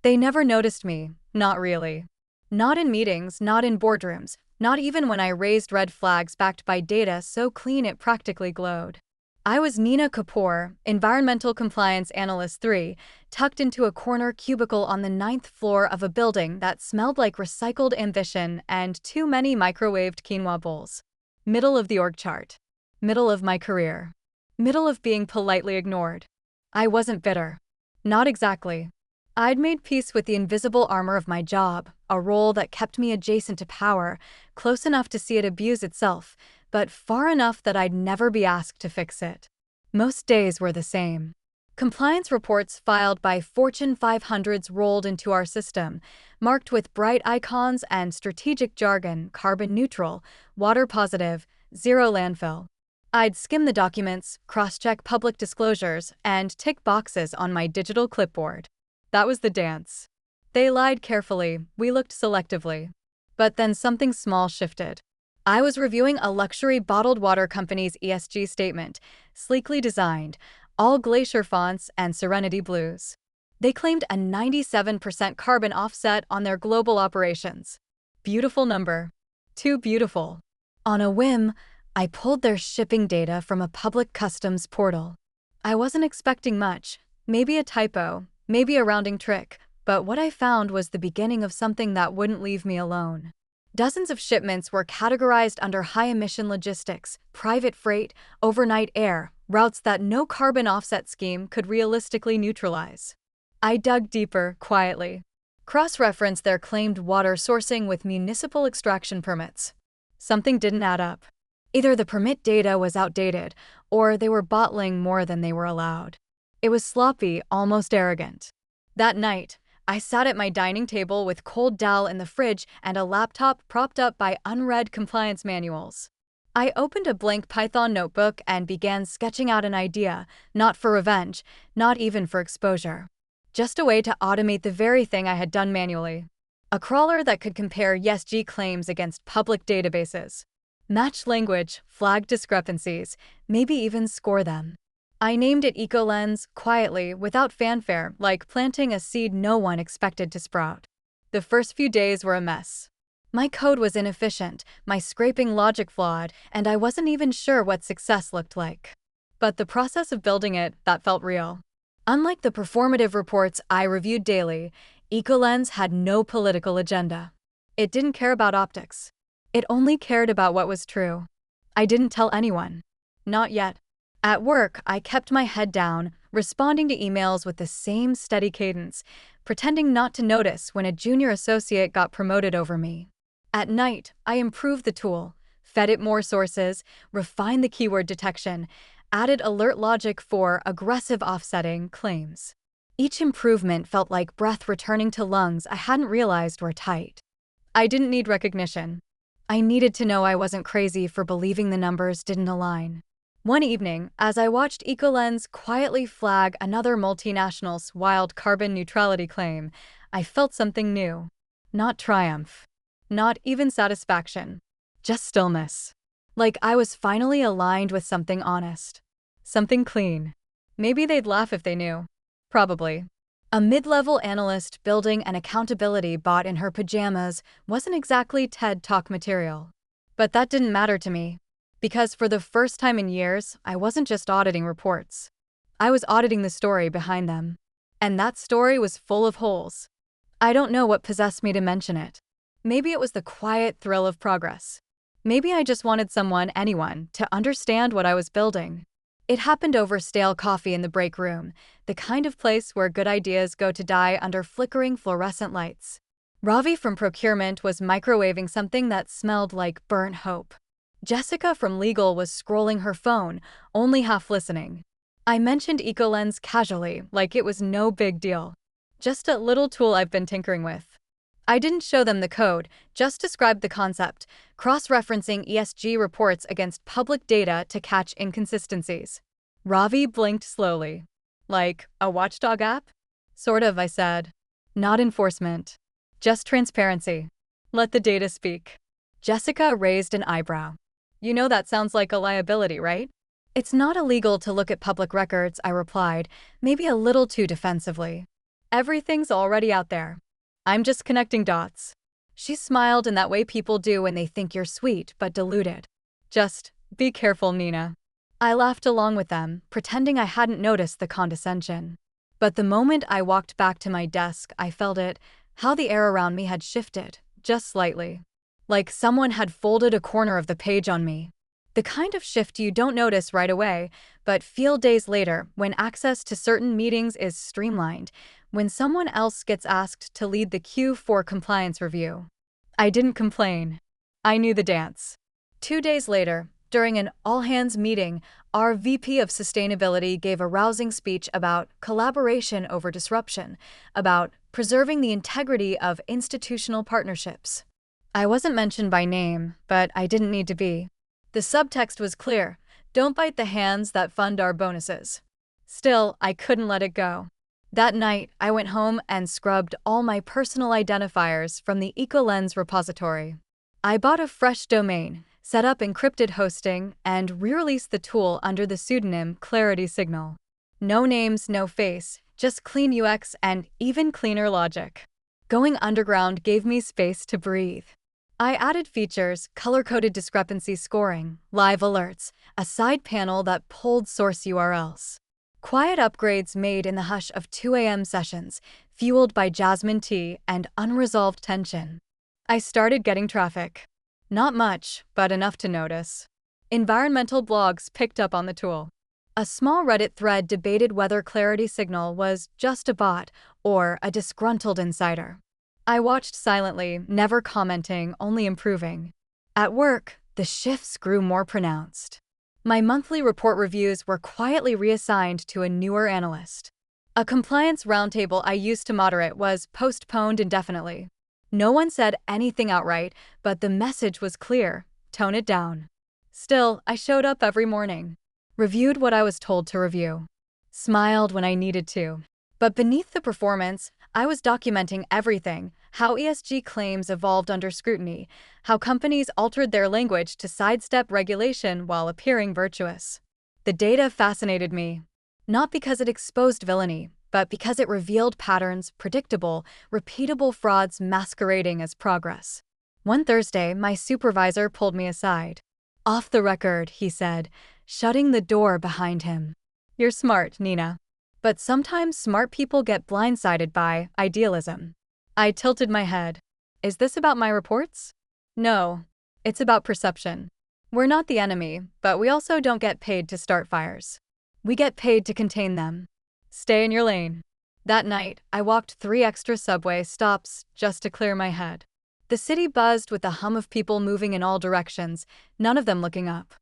They never noticed me, not really. Not in meetings, not in boardrooms, not even when I raised red flags backed by data so clean it practically glowed. I was Nina Kapoor, Environmental Compliance Analyst 3, tucked into a corner cubicle on the ninth floor of a building that smelled like recycled ambition and too many microwaved quinoa bowls. Middle of the org chart. Middle of my career. Middle of being politely ignored. I wasn't bitter. Not exactly. I'd made peace with the invisible armor of my job, a role that kept me adjacent to power, close enough to see it abuse itself, but far enough that I'd never be asked to fix it. Most days were the same. Compliance reports filed by Fortune 500s rolled into our system, marked with bright icons and strategic jargon: carbon neutral, water positive, zero landfill. I'd skim the documents, cross-check public disclosures, and tick boxes on my digital clipboard. That was the dance. They lied carefully, we looked selectively. But then something small shifted. I was reviewing a luxury bottled water company's ESG statement, sleekly designed, all glacier fonts and serenity blues. They claimed a 97% carbon offset on their global operations. Beautiful number. Too beautiful. On a whim, I pulled their shipping data from a public customs portal. I wasn't expecting much, maybe a typo, maybe a rounding trick, but what I found was the beginning of something that wouldn't leave me alone. Dozens of shipments were categorized under high-emission logistics, private freight, overnight air, routes that no carbon offset scheme could realistically neutralize. I dug deeper, quietly. Cross-referenced their claimed water sourcing with municipal extraction permits. Something didn't add up. Either the permit data was outdated, or they were bottling more than they were allowed. It was sloppy, almost arrogant. That night, I sat at my dining table with cold dal in the fridge and a laptop propped up by unread compliance manuals. I opened a blank Python notebook and began sketching out an idea, not for revenge, not even for exposure. Just a way to automate the very thing I had done manually. A crawler that could compare ESG claims against public databases. Match language, flag discrepancies, maybe even score them. I named it EcoLens, quietly, without fanfare, like planting a seed no one expected to sprout. The first few days were a mess. My code was inefficient, my scraping logic flawed, and I wasn't even sure what success looked like. But the process of building it, that felt real. Unlike the performative reports I reviewed daily, EcoLens had no political agenda. It didn't care about optics. It only cared about what was true. I didn't tell anyone. Not yet. At work, I kept my head down, responding to emails with the same steady cadence, pretending not to notice when a junior associate got promoted over me. At night, I improved the tool, fed it more sources, refined the keyword detection, added alert logic for aggressive offsetting claims. Each improvement felt like breath returning to lungs I hadn't realized were tight. I didn't need recognition. I needed to know I wasn't crazy for believing the numbers didn't align. One evening, as I watched EcoLens quietly flag another multinational's wild carbon neutrality claim, I felt something new. Not triumph. Not even satisfaction. Just stillness. Like I was finally aligned with something honest. Something clean. Maybe they'd laugh if they knew. Probably. A mid-level analyst building an accountability bot in her pajamas wasn't exactly TED Talk material. But that didn't matter to me. Because for the first time in years, I wasn't just auditing reports. I was auditing the story behind them. And that story was full of holes. I don't know what possessed me to mention it. Maybe it was the quiet thrill of progress. Maybe I just wanted anyone, to understand what I was building. It happened over stale coffee in the break room, the kind of place where good ideas go to die under flickering fluorescent lights. Ravi from procurement was microwaving something that smelled like burnt hope. Jessica from legal was scrolling her phone, only half listening. I mentioned EcoLens casually, like it was no big deal. Just a little tool I've been tinkering with. I didn't show them the code, just described the concept, cross-referencing ESG reports against public data to catch inconsistencies. Ravi blinked slowly. Like, a watchdog app? Sort of, I said. Not enforcement. Just transparency. Let the data speak. Jessica raised an eyebrow. You know that sounds like a liability, right? It's not illegal to look at public records, I replied, maybe a little too defensively. Everything's already out there. I'm just connecting dots. She smiled in that way people do when they think you're sweet but deluded. Just be careful, Nina. I laughed along with them, pretending I hadn't noticed the condescension. But the moment I walked back to my desk, I felt it, how the air around me had shifted, just slightly. Like someone had folded a corner of the page on me. The kind of shift you don't notice right away, but feel days later when access to certain meetings is streamlined, when someone else gets asked to lead the queue for compliance review. I didn't complain. I knew the dance. 2 days later, during an all-hands meeting, our VP of Sustainability gave a rousing speech about collaboration over disruption, about preserving the integrity of institutional partnerships. I wasn't mentioned by name, but I didn't need to be. The subtext was clear: don't bite the hands that fund our bonuses. Still, I couldn't let it go. That night, I went home and scrubbed all my personal identifiers from the EcoLens repository. I bought a fresh domain, set up encrypted hosting, and re-released the tool under the pseudonym Clarity Signal. No names, no face, just clean UX and even cleaner logic. Going underground gave me space to breathe. I added features, color-coded discrepancy scoring, live alerts, a side panel that pulled source URLs. Quiet upgrades made in the hush of 2 a.m. sessions, fueled by jasmine tea and unresolved tension. I started getting traffic. Not much, but enough to notice. Environmental blogs picked up on the tool. A small Reddit thread debated whether Clarity Signal was just a bot or a disgruntled insider. I watched silently, never commenting, only improving. At work, the shifts grew more pronounced. My monthly report reviews were quietly reassigned to a newer analyst. A compliance roundtable I used to moderate was postponed indefinitely. No one said anything outright, but the message was clear: tone it down. Still, I showed up every morning, reviewed what I was told to review, smiled when I needed to. But beneath the performance, I was documenting everything: how ESG claims evolved under scrutiny, how companies altered their language to sidestep regulation while appearing virtuous. The data fascinated me, not because it exposed villainy, but because it revealed patterns, predictable, repeatable frauds masquerading as progress. One Thursday, my supervisor pulled me aside. "Off the record," he said, shutting the door behind him. "You're smart, Nina. But sometimes smart people get blindsided by idealism." I tilted my head. "Is this about my reports?" "No. It's about perception. We're not the enemy, but we also don't get paid to start fires. We get paid to contain them. Stay in your lane." That night, I walked 3 extra subway stops just to clear my head. The city buzzed with the hum of people moving in all directions, none of them looking up.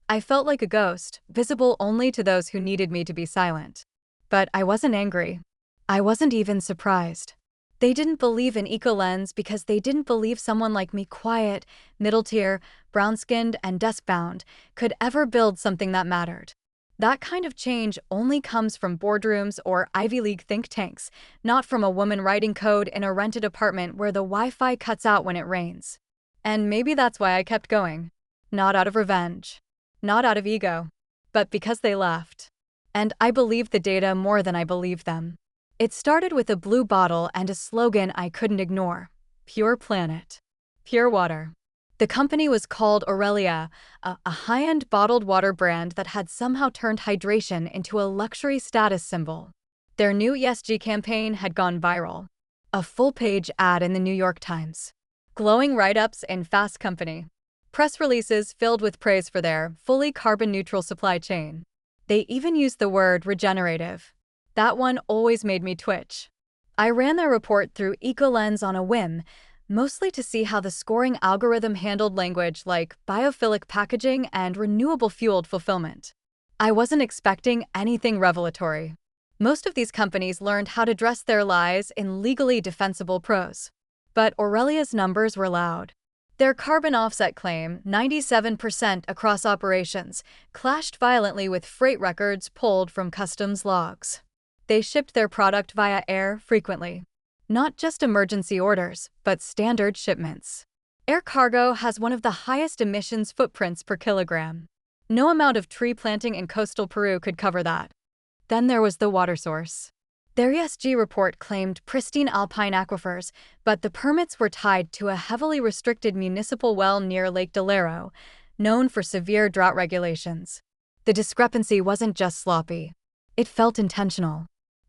I felt like a ghost, visible only to those who needed me to be silent. But I wasn't angry. I wasn't even surprised. They didn't believe in EcoLens because they didn't believe someone like me, quiet, middle-tier, brown-skinned, and desk-bound, could ever build something that mattered. That kind of change only comes from boardrooms or Ivy League think tanks, not from a woman writing code in a rented apartment where the Wi-Fi cuts out when it rains. And maybe that's why I kept going. Not out of revenge. Not out of ego. But because they left. And I believed the data more than I believed them. It started with a blue bottle and a slogan I couldn't ignore: Pure Planet. Pure water. The company was called Aurelia, a high-end bottled water brand that had somehow turned hydration into a luxury status symbol. Their new ESG campaign had gone viral. A full-page ad in the New York Times. Glowing write-ups in Fast Company. Press releases filled with praise for their fully carbon-neutral supply chain. They even used the word regenerative. That one always made me twitch. I ran their report through EcoLens on a whim, mostly to see how the scoring algorithm handled language like biophilic packaging and renewable-fueled fulfillment. I wasn't expecting anything revelatory. Most of these companies learned how to dress their lies in legally defensible prose. But Aurelia's numbers were loud. Their carbon offset claim, 97% across operations, clashed violently with freight records pulled from customs logs. They shipped their product via air frequently. Not just emergency orders, but standard shipments. Air cargo has one of the highest emissions footprints per kilogram. No amount of tree planting in coastal Peru could cover that. Then there was the water source. Their ESG report claimed pristine alpine aquifers, but the permits were tied to a heavily restricted municipal well near Lake Delaro, known for severe drought regulations. The discrepancy wasn't just sloppy. It felt intentional.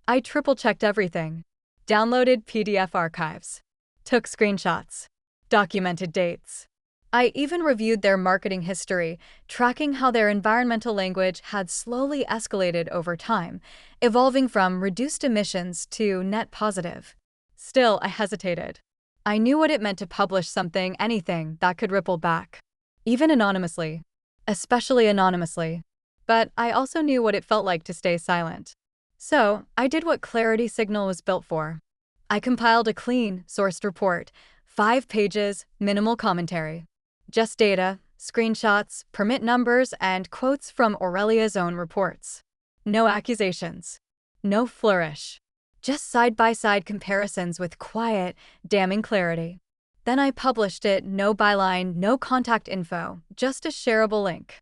I triple-checked everything. Downloaded PDF archives. Took screenshots. Documented dates. I even reviewed their marketing history, tracking how their environmental language had slowly escalated over time, evolving from reduced emissions to net positive. Still, I hesitated. I knew what it meant to publish something, anything, that could ripple back. Even anonymously. Especially anonymously. But I also knew what it felt like to stay silent. So, I did what Clarity Signal was built for. I compiled a clean, sourced report, 5 pages, minimal commentary. Just data, screenshots, permit numbers, and quotes from Aurelia's own reports. No accusations. No flourish. Just side-by-side comparisons with quiet, damning clarity. Then I published it, no byline, no contact info, just a shareable link.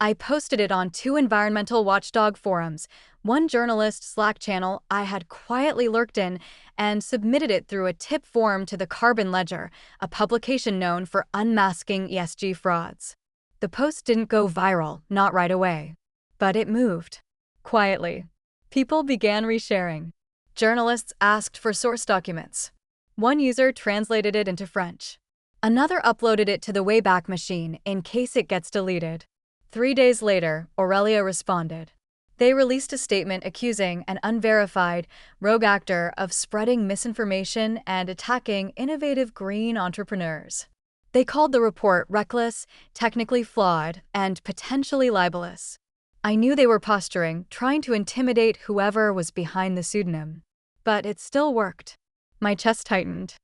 I posted it on 2 environmental watchdog forums, 1 journalist Slack channel I had quietly lurked in, and submitted it through a tip form to the Carbon Ledger, a publication known for unmasking ESG frauds. The post didn't go viral, not right away. But it moved. Quietly. People began resharing. Journalists asked for source documents. One user translated it into French. Another uploaded it to the Wayback Machine in case it gets deleted. 3 days later, Aurelia responded. They released a statement accusing an unverified, rogue actor of spreading misinformation and attacking innovative green entrepreneurs. They called the report reckless, technically flawed, and potentially libelous. I knew they were posturing, trying to intimidate whoever was behind the pseudonym. But it still worked. My chest tightened.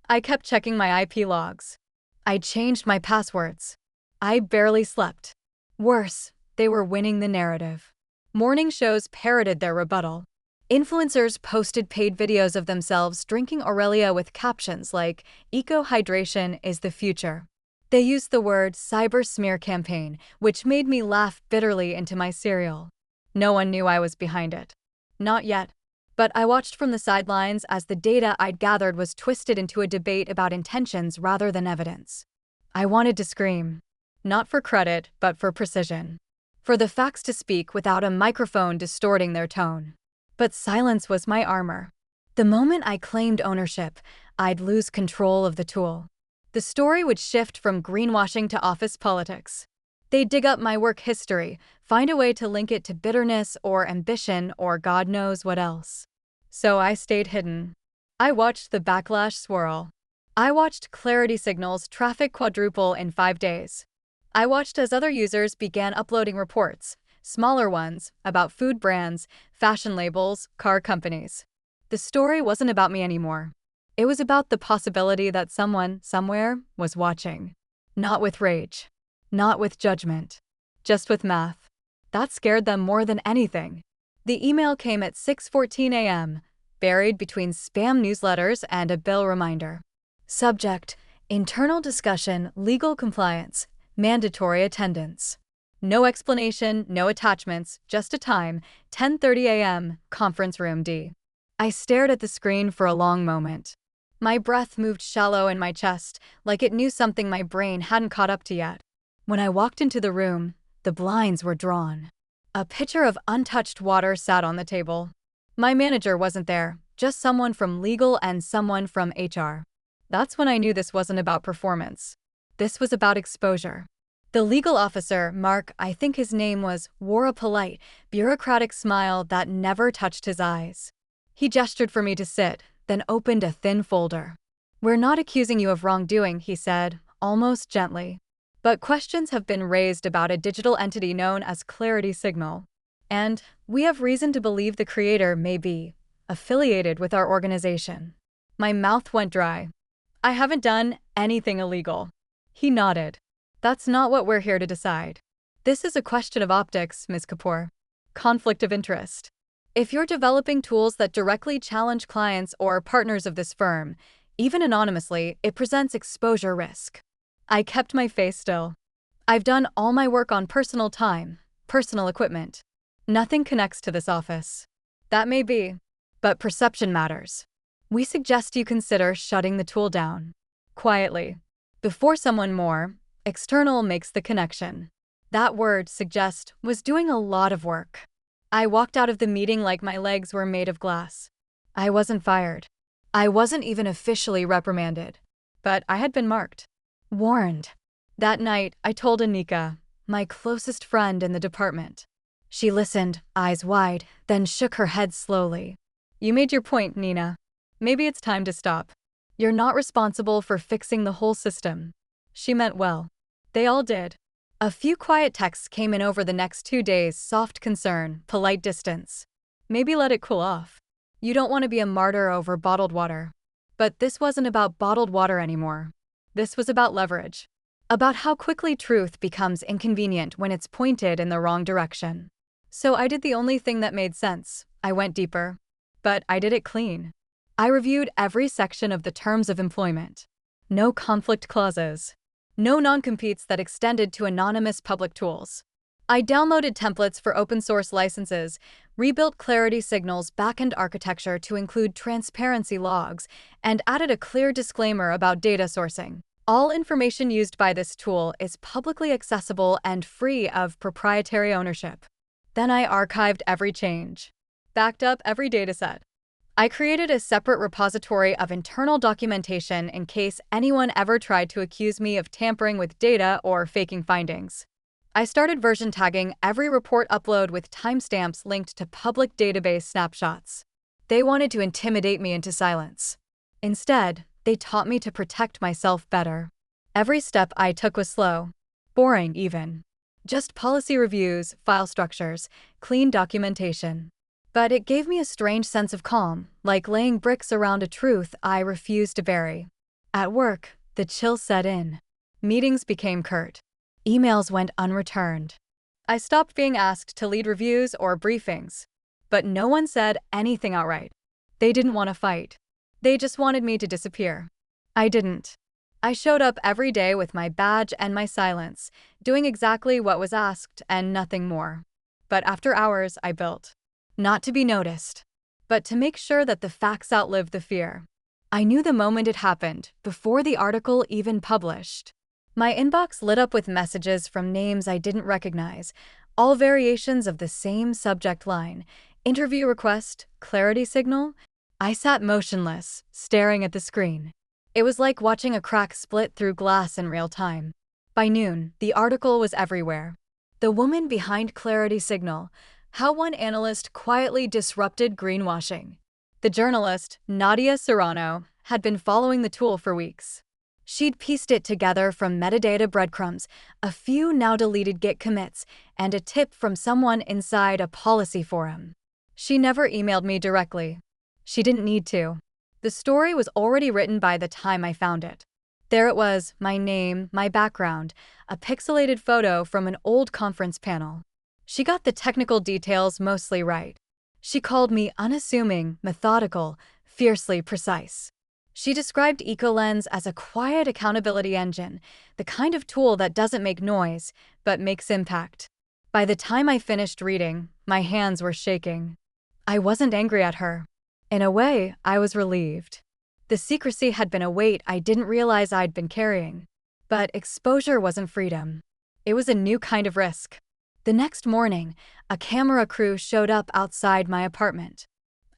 I kept checking my IP logs. I changed my passwords. I barely slept. Worse, they were winning the narrative. Morning shows parroted their rebuttal. Influencers posted paid videos of themselves drinking Aurelia with captions like, "Eco-hydration is the future." They used the word cyber smear campaign, which made me laugh bitterly into my cereal. No one knew I was behind it. Not yet. But I watched from the sidelines as the data I'd gathered was twisted into a debate about intentions rather than evidence. I wanted to scream. Not for credit, but for precision. For the facts to speak without a microphone distorting their tone. But silence was my armor. The moment I claimed ownership, I'd lose control of the tool. The story would shift from greenwashing to office politics. They'd dig up my work history, find a way to link it to bitterness or ambition or God knows what else. So I stayed hidden. I watched the backlash swirl. I watched Clarity Signal's traffic quadruple in 5 days. I watched as other users began uploading reports, smaller ones, about food brands, fashion labels, car companies. The story wasn't about me anymore. It was about the possibility that someone, somewhere, was watching. Not with rage. Not with judgment. Just with math. That scared them more than anything. The email came at 6:14 a.m., buried between spam newsletters and a bill reminder. Subject: Internal discussion, legal compliance. Mandatory attendance. No explanation, no attachments, just a time, 10:30 a.m., conference room D. I stared at the screen for a long moment. My breath moved shallow in my chest, like it knew something my brain hadn't caught up to yet. When I walked into the room, the blinds were drawn. A pitcher of untouched water sat on the table. My manager wasn't there, just someone from legal and someone from HR. That's when I knew this wasn't about performance. This was about exposure. The legal officer, Mark, I think his name was, wore a polite, bureaucratic smile that never touched his eyes. He gestured for me to sit, then opened a thin folder. "We're not accusing you of wrongdoing," he said, almost gently. "But questions have been raised about a digital entity known as Clarity Signal. And we have reason to believe the creator may be affiliated with our organization." My mouth went dry. "I haven't done anything illegal." He nodded. "That's not what we're here to decide. This is a question of optics, Ms. Kapoor. Conflict of interest. If you're developing tools that directly challenge clients or partners of this firm, even anonymously, it presents exposure risk." I kept my face still. "I've done all my work on personal time, personal equipment. Nothing connects to this office." "That may be. but perception matters. We suggest you consider shutting the tool down. Quietly. Before someone more external makes the connection. That word, suggest, was doing a lot of work. I walked out of the meeting like my legs were made of glass. I wasn't fired. I wasn't even officially reprimanded. But I had been marked. Warned. That night, I told Anika, my closest friend in the department. She listened, eyes wide, then shook her head slowly. You made your point, Nina. Maybe it's time to stop. You're not responsible for fixing the whole system. She meant well. They all did. A few quiet texts came in over the next 2 days, soft concern, polite distance. Maybe let it cool off. You don't want to be a martyr over bottled water. But this wasn't about bottled water anymore. This was about leverage. About how quickly truth becomes inconvenient when it's pointed in the wrong direction. So I did the only thing that made sense. I went deeper. But I did it clean. I reviewed every section of the terms of employment. No conflict clauses. No non-competes that extended to anonymous public tools. I downloaded templates for open-source licenses, rebuilt Clarity Signal's backend architecture to include transparency logs, and added a clear disclaimer about data sourcing. All information used by this tool is publicly accessible and free of proprietary ownership. Then I archived every change. Backed up every dataset. I created a separate repository of internal documentation in case anyone ever tried to accuse me of tampering with data or faking findings. I started version tagging every report upload with timestamps linked to public database snapshots. They wanted to intimidate me into silence. Instead, they taught me to protect myself better. Every step I took was slow, boring even. Just policy reviews, file structures, clean documentation. But it gave me a strange sense of calm, like laying bricks around a truth I refused to bury. At work, the chill set in. Meetings became curt. Emails went unreturned. I stopped being asked to lead reviews or briefings. But no one said anything outright. They didn't want to fight. They just wanted me to disappear. I didn't. I showed up every day with my badge and my silence, doing exactly what was asked and nothing more. But after hours, I built. Not to be noticed, but to make sure that the facts outlived the fear. I knew the moment it happened, before the article even published. My inbox lit up with messages from names I didn't recognize, all variations of the same subject line. Interview request, clarity signal. I sat motionless, staring at the screen. It was like watching a crack split through glass in real time. By noon, the article was everywhere. The woman behind Clarity Signal. How one analyst quietly disrupted greenwashing. The journalist, Nadia Serrano, had been following the tool for weeks. She'd pieced it together from metadata breadcrumbs, a few now deleted Git commits, and a tip from someone inside a policy forum. She never emailed me directly. She didn't need to. The story was already written by the time I found it. There it was, my name, my background, a pixelated photo from an old conference panel. She got the technical details mostly right. She called me unassuming, methodical, fiercely precise. She described EcoLens as a quiet accountability engine, the kind of tool that doesn't make noise, but makes impact. By the time I finished reading, my hands were shaking. I wasn't angry at her. In a way, I was relieved. The secrecy had been a weight I didn't realize I'd been carrying. But exposure wasn't freedom. It was a new kind of risk. The next morning, a camera crew showed up outside my apartment.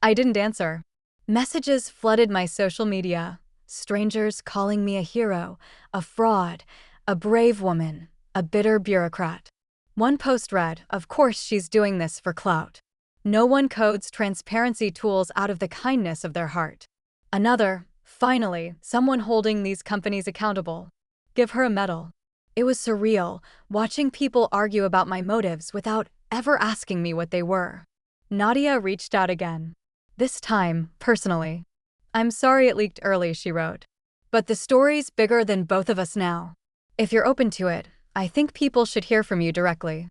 I didn't answer. Messages flooded my social media. Strangers calling me a hero, a fraud, a brave woman, a bitter bureaucrat. One post read, "Of course she's doing this for clout. No one codes transparency tools out of the kindness of their heart." Another, "Finally, someone holding these companies accountable. Give her a medal." It was surreal, watching people argue about my motives without ever asking me what they were. Nadia reached out again. This time, personally. "I'm sorry it leaked early," she wrote. "But the story's bigger than both of us now. If you're open to it, I think people should hear from you directly."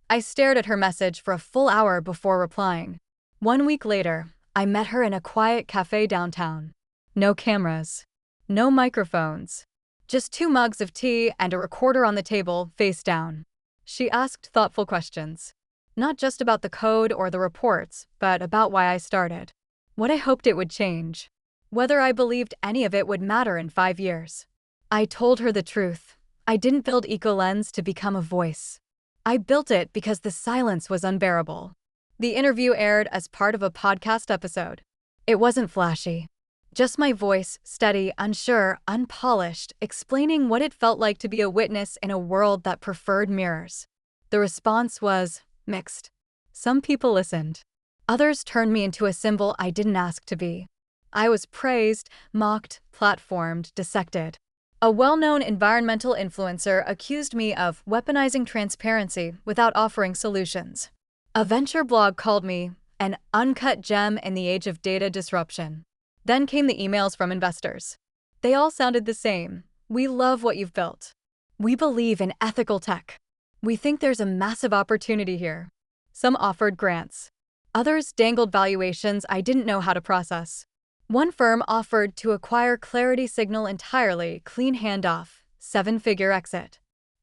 I stared at her message for a full hour before replying. 1 week later, I met her in a quiet cafe downtown. No cameras. No microphones. Just 2 mugs of tea and a recorder on the table, face down. She asked thoughtful questions. Not just about the code or the reports, but about why I started. what I hoped it would change, whether I believed any of it would matter in 5 years. I told her the truth. I didn't build EcoLens to become a voice. I built it because the silence was unbearable. The interview aired as part of a podcast episode. It wasn't flashy. Just my voice, steady, unsure, unpolished, explaining what it felt like to be a witness in a world that preferred mirrors. The response was mixed. Some people listened. Others turned me into a symbol I didn't ask to be. I was praised, mocked, platformed, dissected. A well-known environmental influencer accused me of weaponizing transparency without offering solutions. A venture blog called me an uncut gem in the age of data disruption. Then came the emails from investors. They all sounded the same. We love what you've built. We believe in ethical tech. We think there's a massive opportunity here. Some offered grants. Others dangled valuations I didn't know how to process. One firm offered to acquire Clarity Signal entirely, clean handoff, 7-figure exit.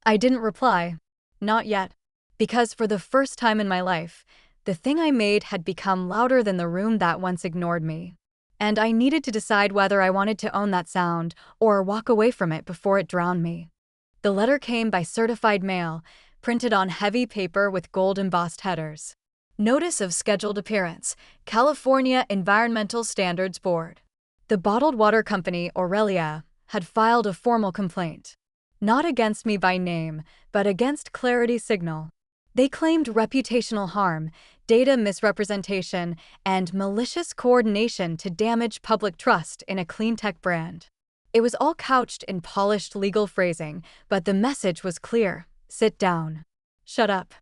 I didn't reply. Not yet. Because for the first time in my life, the thing I made had become louder than the room that once ignored me. And I needed to decide whether I wanted to own that sound or walk away from it before it drowned me. The letter came by certified mail, printed on heavy paper with gold embossed headers. Notice of scheduled appearance, California Environmental Standards Board. The bottled water company, Aurelia, had filed a formal complaint. Not against me by name, but against Clarity Signal. They claimed reputational harm, data misrepresentation, and malicious coordination to damage public trust in a clean tech brand. It was all couched in polished legal phrasing, but the message was clear. Sit down. Shut up.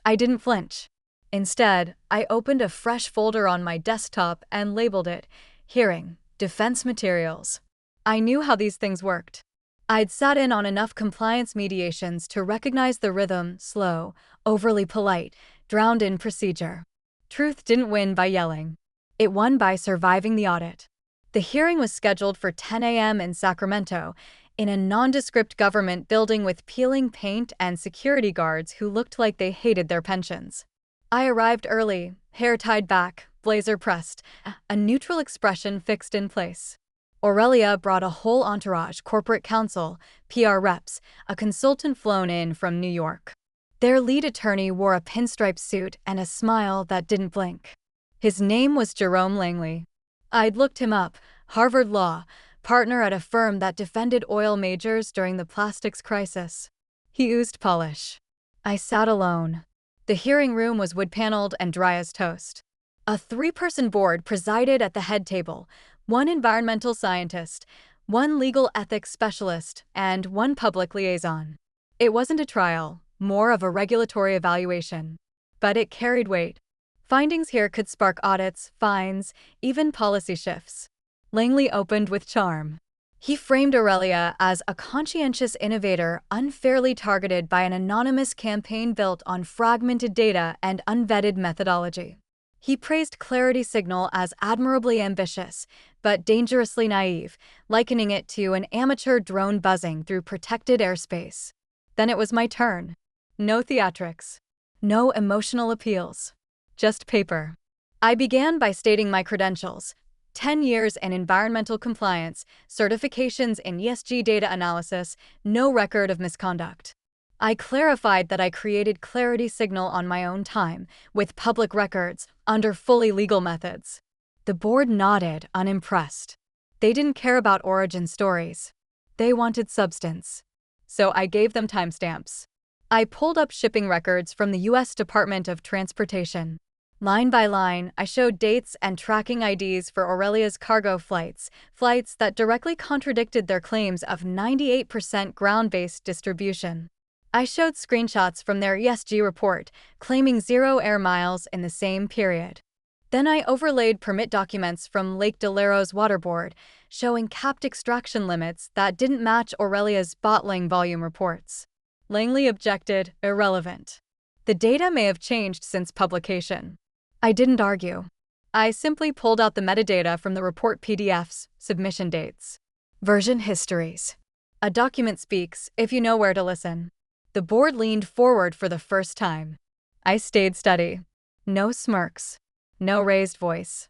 I didn't flinch. Instead, I opened a fresh folder on my desktop and labeled it Hearing, Defense Materials. I knew how these things worked. I'd sat in on enough compliance mediations to recognize the rhythm, slow, overly polite, drowned in procedure. Truth didn't win by yelling. It won by surviving the audit. The hearing was scheduled for 10 a.m. in Sacramento, in a nondescript government building with peeling paint and security guards who looked like they hated their pensions. I arrived early, hair tied back, blazer pressed, a neutral expression fixed in place. Aurelia brought a whole entourage, corporate counsel, PR reps, a consultant flown in from New York. Their lead attorney wore a pinstripe suit and a smile that didn't blink. His name was Jerome Langley. I'd looked him up, Harvard Law, partner at a firm that defended oil majors during the plastics crisis. He oozed polish. I sat alone. The hearing room was wood-paneled and dry as toast. A 3-person board presided at the head table, 1 environmental scientist, 1 legal ethics specialist, and 1 public liaison. It wasn't a trial, more of a regulatory evaluation. But it carried weight. Findings here could spark audits, fines, even policy shifts. Langley opened with charm. He framed Aurelia as a conscientious innovator unfairly targeted by an anonymous campaign built on fragmented data and unvetted methodology. He praised Clarity Signal as admirably ambitious, but dangerously naive, likening it to an amateur drone buzzing through protected airspace. Then it was my turn. No theatrics. No emotional appeals. Just paper. I began by stating my credentials. 10 years in environmental compliance, certifications in ESG data analysis, no record of misconduct. I clarified that I created Clarity Signal on my own time, with public records, under fully legal methods. The board nodded, unimpressed. They didn't care about origin stories. They wanted substance. So I gave them timestamps. I pulled up shipping records from the U.S. Department of Transportation. Line by line, I showed dates and tracking IDs for Aurelia's cargo flights that directly contradicted their claims of 98% ground-based distribution. I showed screenshots from their ESG report, claiming 0 air miles in the same period. Then I overlaid permit documents from Lake Delero's water board, showing capped extraction limits that didn't match Aurelia's bottling volume reports. Langley objected, irrelevant. The data may have changed since publication. I didn't argue. I simply pulled out the metadata from the report PDFs, submission dates, version histories. A document speaks if you know where to listen. The board leaned forward for the first time. I stayed steady. No smirks. No raised voice.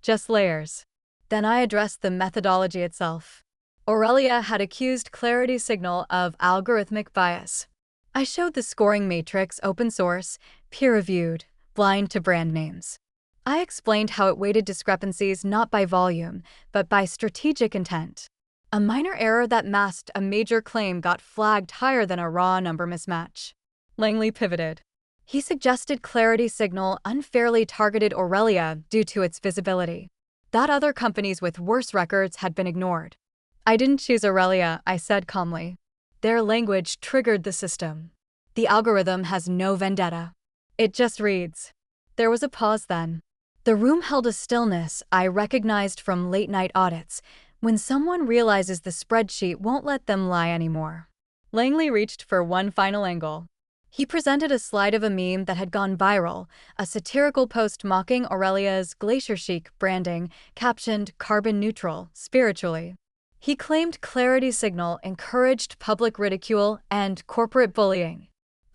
Just layers. Then I addressed the methodology itself. Aurelia had accused Clarity Signal of algorithmic bias. I showed the scoring matrix open source, peer-reviewed, blind to brand names. I explained how it weighted discrepancies not by volume, but by strategic intent. A minor error that masked a major claim got flagged higher than a raw number mismatch. Langley pivoted. He suggested Clarity Signal unfairly targeted Aurelia due to its visibility. That other companies with worse records had been ignored. I didn't choose Aurelia, I said calmly. Their language triggered the system. The algorithm has no vendetta. It just reads. There was a pause then. The room held a stillness I recognized from late-night audits, when someone realizes the spreadsheet won't let them lie anymore. Langley reached for one final angle. He presented a slide of a meme that had gone viral, a satirical post mocking Aurelia's glacier chic branding, captioned carbon neutral, spiritually. He claimed Clarity Signal encouraged public ridicule and corporate bullying.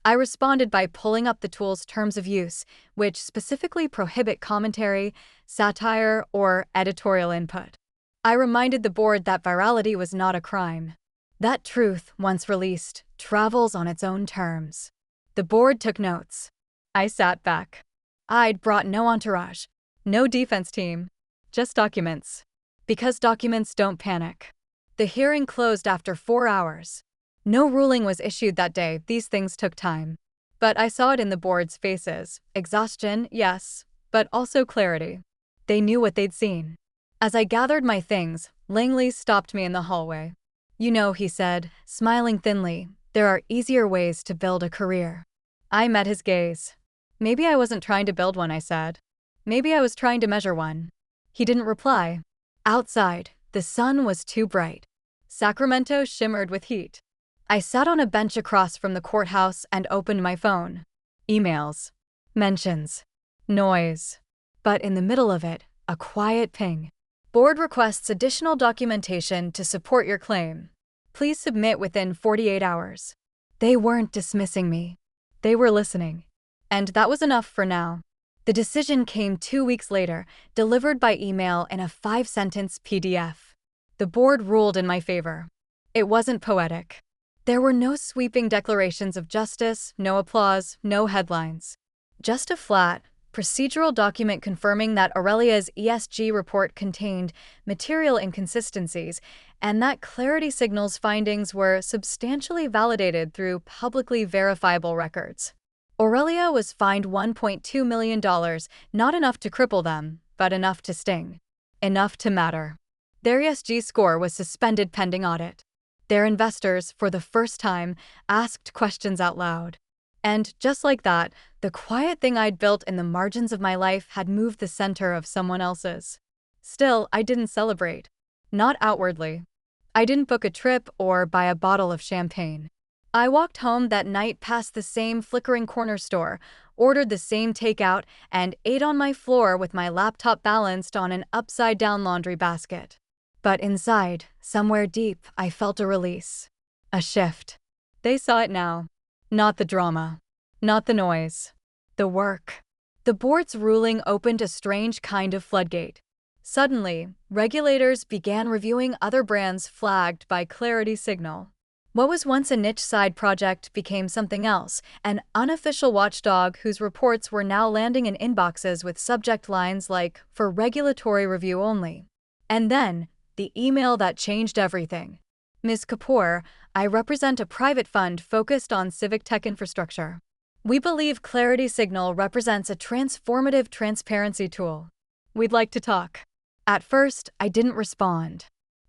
I responded by pulling up the tool's terms of use, which specifically prohibit commentary, satire, or editorial input. I reminded the board that virality was not a crime. That truth, once released, travels on its own terms. The board took notes. I sat back. I'd brought no entourage, no defense team, just documents. Because documents don't panic. The hearing closed after 4 hours. No ruling was issued that day, these things took time. But I saw it in the board's faces. Exhaustion, yes, but also clarity. They knew what they'd seen. As I gathered my things, Langley stopped me in the hallway. You know, he said, smiling thinly, there are easier ways to build a career. I met his gaze. Maybe I wasn't trying to build one, I said. Maybe I was trying to measure one. He didn't reply. Outside, the sun was too bright. Sacramento shimmered with heat. I sat on a bench across from the courthouse and opened my phone. Emails. Mentions. Noise. But in the middle of it, a quiet ping. Board requests additional documentation to support your claim. Please submit within 48 hours. They weren't dismissing me. They were listening. And that was enough for now. The decision came 2 weeks later, delivered by email in a 5-sentence PDF. The board ruled in my favor. It wasn't poetic. There were no sweeping declarations of justice, no applause, no headlines. Just a flat, procedural document confirming that Aurelia's ESG report contained material inconsistencies and that Clarity Signal's findings were substantially validated through publicly verifiable records. Aurelia was fined $1.2 million, not enough to cripple them, but enough to sting. Enough to matter. Their ESG score was suspended pending audit. Their investors, for the first time, asked questions out loud. And just like that, the quiet thing I'd built in the margins of my life had moved the center of someone else's. Still, I didn't celebrate. Not outwardly. I didn't book a trip or buy a bottle of champagne. I walked home that night past the same flickering corner store, ordered the same takeout, and ate on my floor with my laptop balanced on an upside-down laundry basket. But inside, somewhere deep, I felt a release. A shift. They saw it now. Not the drama. Not the noise. The work. The board's ruling opened a strange kind of floodgate. Suddenly, regulators began reviewing other brands flagged by Clarity Signal. What was once a niche side project became something else, an unofficial watchdog whose reports were now landing in inboxes with subject lines like, "For regulatory review only." And then, the email that changed everything. Ms. Kapoor, I represent a private fund focused on civic tech infrastructure. We believe Clarity Signal represents a transformative transparency tool. We'd like to talk. At first, I didn't respond.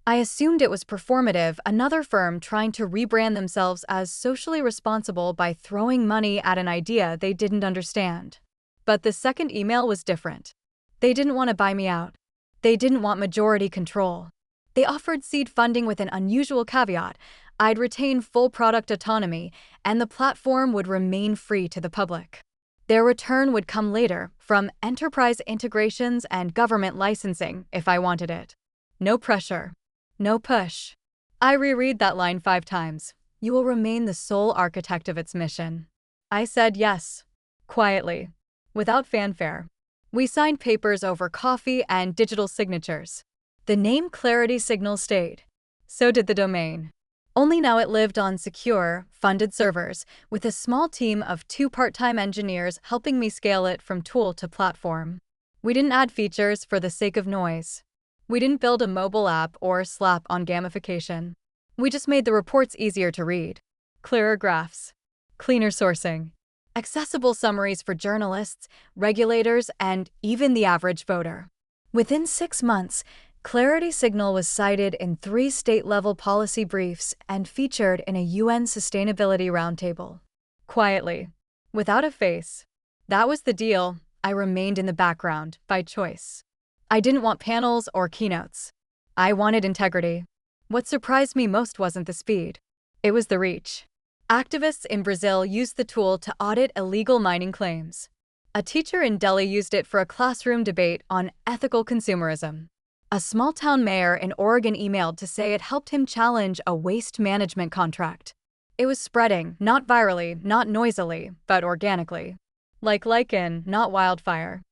I assumed it was performative, another firm trying to rebrand themselves as socially responsible by throwing money at an idea they didn't understand. But the second email was different. They didn't want to buy me out. They didn't want majority control. They offered seed funding with an unusual caveat. I'd retain full product autonomy, and the platform would remain free to the public. Their return would come later, from enterprise integrations and government licensing, if I wanted it. No pressure. No push. I reread that line 5 times. You will remain the sole architect of its mission. I said yes. Quietly. Without fanfare. We signed papers over coffee and digital signatures. The name Clarity Signal stayed. So did the domain. Only now it lived on secure, funded servers, with a small team of 2 part-time engineers helping me scale it from tool to platform. We didn't add features for the sake of noise. We didn't build a mobile app or slap on gamification. We just made the reports easier to read. Clearer graphs. Cleaner sourcing. Accessible summaries for journalists, regulators, and even the average voter. Within 6 months, Clarity Signal was cited in 3 state-level policy briefs and featured in a UN Sustainability Roundtable. Quietly, without a face. That was the deal. I remained in the background, by choice. I didn't want panels or keynotes. I wanted integrity. What surprised me most wasn't the speed. It was the reach. Activists in Brazil used the tool to audit illegal mining claims. A teacher in Delhi used it for a classroom debate on ethical consumerism. A small-town mayor in Oregon emailed to say it helped him challenge a waste management contract. It was spreading, not virally, not noisily, but organically. Like lichen, not wildfire.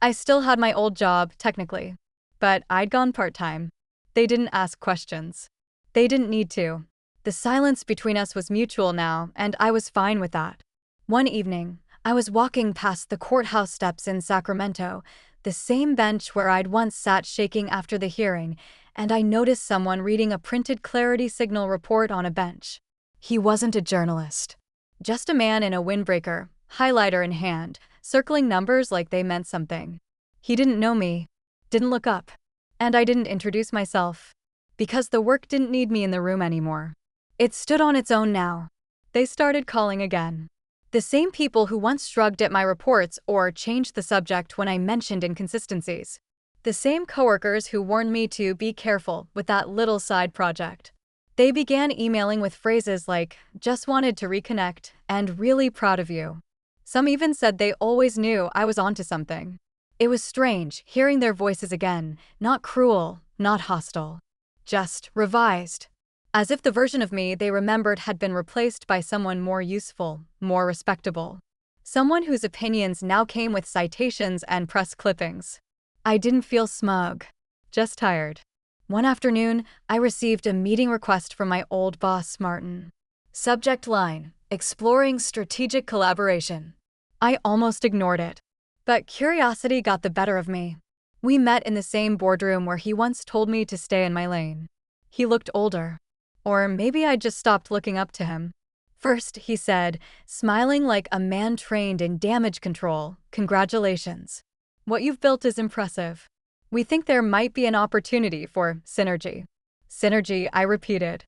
I still had my old job, technically. But I'd gone part-time. They didn't ask questions. They didn't need to. The silence between us was mutual now, and I was fine with that. One evening, I was walking past the courthouse steps in Sacramento, the same bench where I'd once sat shaking after the hearing, and I noticed someone reading a printed Clarity Signal report on a bench. He wasn't a journalist. Just a man in a windbreaker, highlighter in hand, circling numbers like they meant something. He didn't know me, didn't look up, and I didn't introduce myself, because the work didn't need me in the room anymore. It stood on its own now. They started calling again. The same people who once shrugged at my reports or changed the subject when I mentioned inconsistencies. The same coworkers who warned me to be careful with that little side project. They began emailing with phrases like, "just wanted to reconnect," and "really proud of you." Some even said they always knew I was onto something. It was strange hearing their voices again, not cruel, not hostile. Just revised. As if the version of me they remembered had been replaced by someone more useful, more respectable. Someone whose opinions now came with citations and press clippings. I didn't feel smug, just tired. One afternoon, I received a meeting request from my old boss, Martin. Subject line, exploring strategic collaboration. I almost ignored it. But curiosity got the better of me. We met in the same boardroom where he once told me to stay in my lane. He looked older. Or maybe I just stopped looking up to him. First, he said, smiling like a man trained in damage control, "Congratulations. What you've built is impressive. We think there might be an opportunity for synergy." Synergy, I repeated.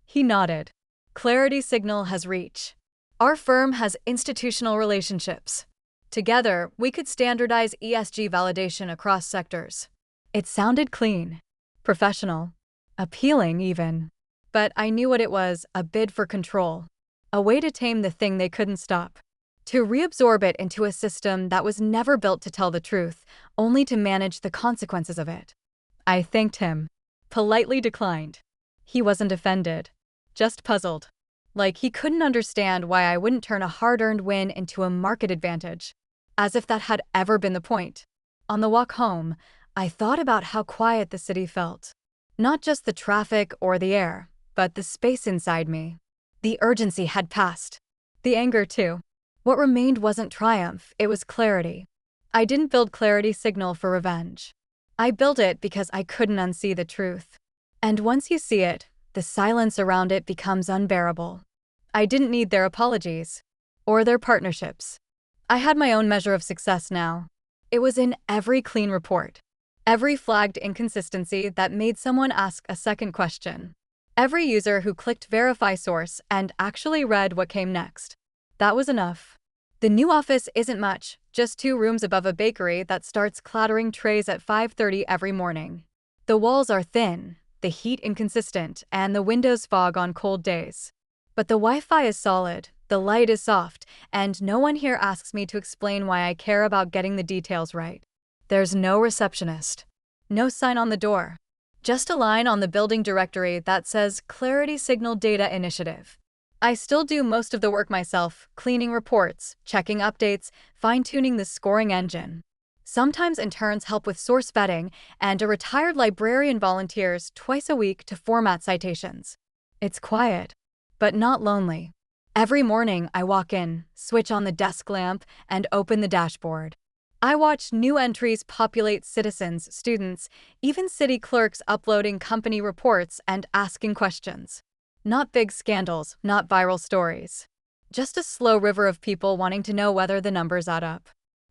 He nodded. Clarity Signal has reach. Our firm has institutional relationships. Together, we could standardize ESG validation across sectors. It sounded clean, professional, appealing even. But I knew what it was, a bid for control. A way to tame the thing they couldn't stop. To reabsorb it into a system that was never built to tell the truth, only to manage the consequences of it. I thanked him. Politely declined. He wasn't offended. Just puzzled. Like he couldn't understand why I wouldn't turn a hard-earned win into a market advantage. As if that had ever been the point. On the walk home, I thought about how quiet the city felt. Not just the traffic or the air, but the space inside me. The urgency had passed. The anger, too. What remained wasn't triumph, it was clarity. I didn't build Clarity Signal for revenge. I built it because I couldn't unsee the truth. And once you see it, the silence around it becomes unbearable. I didn't need their apologies. Or their partnerships. I had my own measure of success now. It was in every clean report. Every flagged inconsistency that made someone ask a second question. Every user who clicked verify source and actually read what came next. That was enough. The new office isn't much, just 2 rooms above a bakery that starts clattering trays at 5:30 every morning. The walls are thin, the heat inconsistent, and the windows fog on cold days. But the Wi-Fi is solid, the light is soft, and no one here asks me to explain why I care about getting the details right. There's no receptionist. No sign on the door. Just a line on the building directory that says Clarity Signal Data Initiative. I still do most of the work myself, cleaning reports, checking updates, fine-tuning the scoring engine. Sometimes interns help with source vetting, and a retired librarian volunteers twice a week to format citations. It's quiet, but not lonely. Every morning I walk in, switch on the desk lamp, and open the dashboard. I watch new entries populate citizens, students, even city clerks uploading company reports and asking questions. Not big scandals, not viral stories. Just a slow river of people wanting to know whether the numbers add up.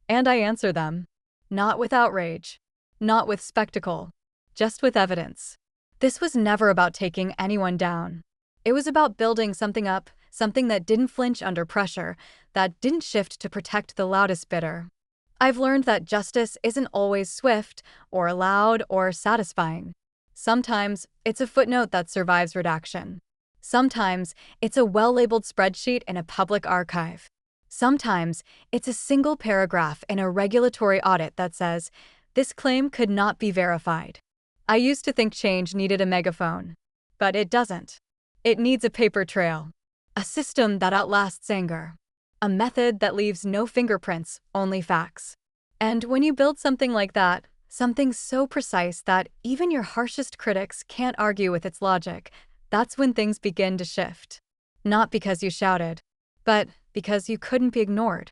And I answer them. Not with outrage. Not with spectacle. Just with evidence. This was never about taking anyone down. It was about building something up, something that didn't flinch under pressure, that didn't shift to protect the loudest bidder. I've learned that justice isn't always swift, or loud, or satisfying. Sometimes it's a footnote that survives redaction. Sometimes it's a well-labeled spreadsheet in a public archive. Sometimes it's a single paragraph in a regulatory audit that says, "This claim could not be verified." I used to think change needed a megaphone. But it doesn't. It needs a paper trail. A system that outlasts anger. A method that leaves no fingerprints, only facts. And when you build something like that, something so precise that even your harshest critics can't argue with its logic, that's when things begin to shift. Not because you shouted, but because you couldn't be ignored.